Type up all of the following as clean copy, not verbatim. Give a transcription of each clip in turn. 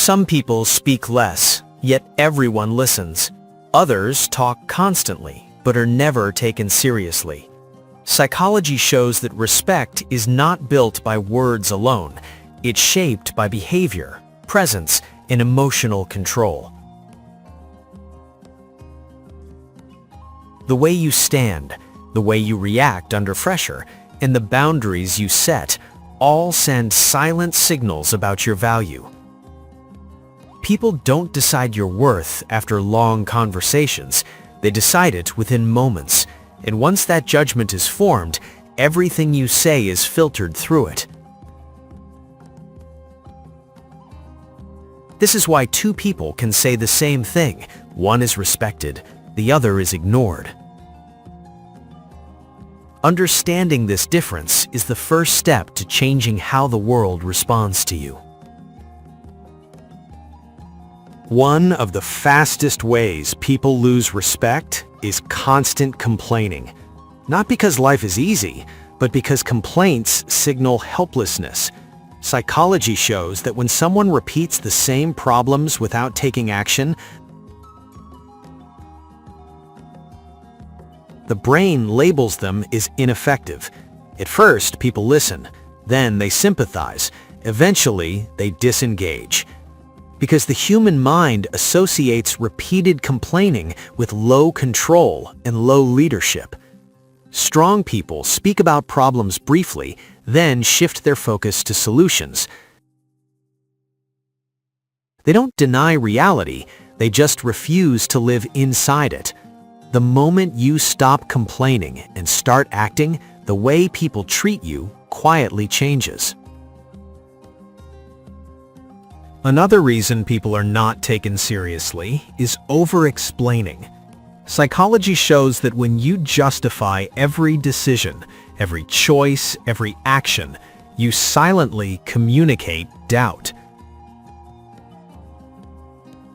Some people speak less, yet everyone listens. Others talk constantly, but are never taken seriously. Psychology shows that respect is not built by words alone. It's shaped by behavior, presence, and emotional control. The way you stand, the way you react under pressure, and the boundaries you set all send silent signals about your value. People don't decide your worth after long conversations. They decide it within moments, and once that judgment is formed, everything you say is filtered through it. This is why two people can say the same thing. One is respected, the other is ignored. Understanding this difference is the first step to changing how the world responds to you. One of the fastest ways people lose respect is constant complaining. Not because life is easy, but because complaints signal helplessness. Psychology shows that when someone repeats the same problems without taking action, the brain labels them as ineffective. At first, people listen, then they sympathize, eventually they disengage. Because the human mind associates repeated complaining with low control and low leadership. Strong people speak about problems briefly, then shift their focus to solutions. They don't deny reality, they just refuse to live inside it. The moment you stop complaining and start acting, the way people treat you quietly changes. Another reason people are not taken seriously is over-explaining. Psychology shows that when you justify every decision, every choice, every action, you silently communicate doubt.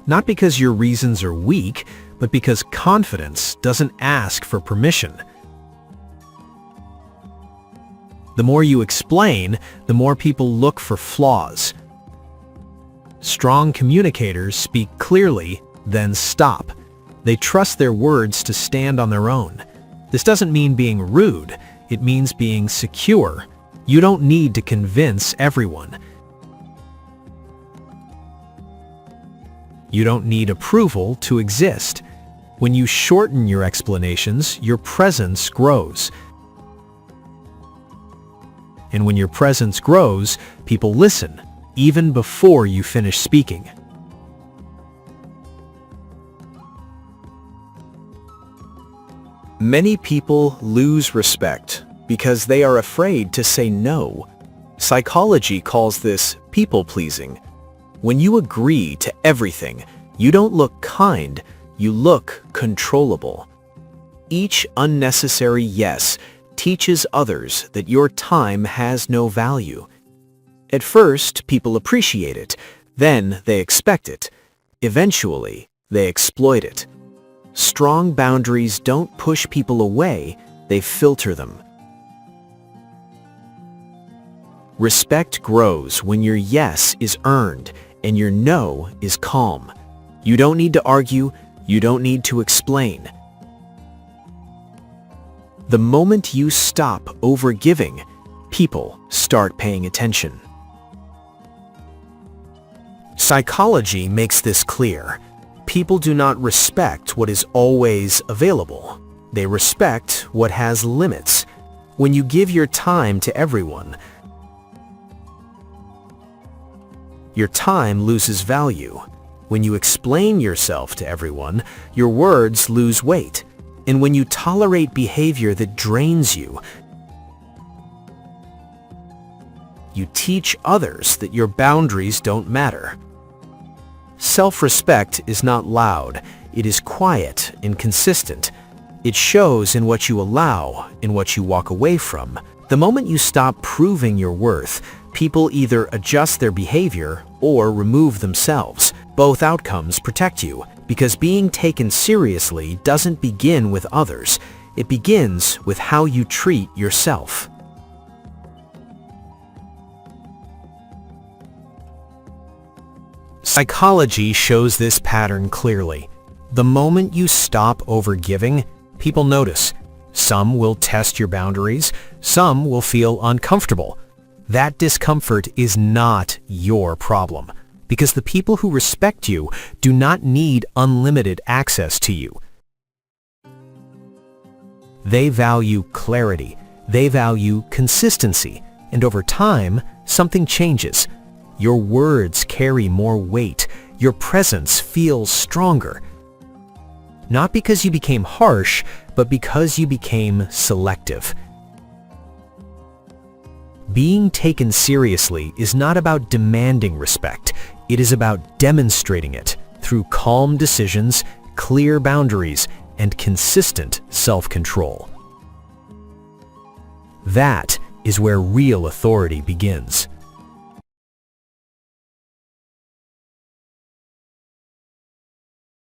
Not because your reasons are weak, but because confidence doesn't ask for permission. The more you explain, the more people look for flaws. Strong communicators speak clearly, then stop. They trust their words to stand on their own. This doesn't mean being rude, it means being secure. You don't need to convince everyone. You don't need approval to exist. When you shorten your explanations, your presence grows. And when your presence grows, people listen, even before you finish speaking. Many people lose respect because they are afraid to say no. Psychology calls this people-pleasing. When you agree to everything, you don't look kind, you look controllable. Each unnecessary yes teaches others that your time has no value. At first, people appreciate it, then they expect it. Eventually, they exploit it. Strong boundaries don't push people away, they filter them. Respect grows when your yes is earned and your no is calm. You don't need to argue, you don't need to explain. The moment you stop overgiving, people start paying attention. Psychology makes this clear. People do not respect what is always available. They respect what has limits. When you give your time to everyone, your time loses value. When you explain yourself to everyone, your words lose weight. And when you tolerate behavior that drains you, you teach others that your boundaries don't matter. Self-respect is not loud, it is quiet and consistent. It shows in what you allow, in what you walk away from. The moment you stop proving your worth, people either adjust their behavior or remove themselves. Both outcomes protect you, because being taken seriously doesn't begin with others. It begins with how you treat yourself. Psychology shows this pattern clearly. The moment you stop overgiving, people notice. Some will test your boundaries, some will feel uncomfortable. That discomfort is not your problem, because the people who respect you do not need unlimited access to you. They value clarity, they value consistency, and over time, something changes. Your words carry more weight, your presence feels stronger. Not because you became harsh, but because you became selective. Being taken seriously is not about demanding respect. It is about demonstrating it through calm decisions, clear boundaries, and consistent self-control. That is where real authority begins.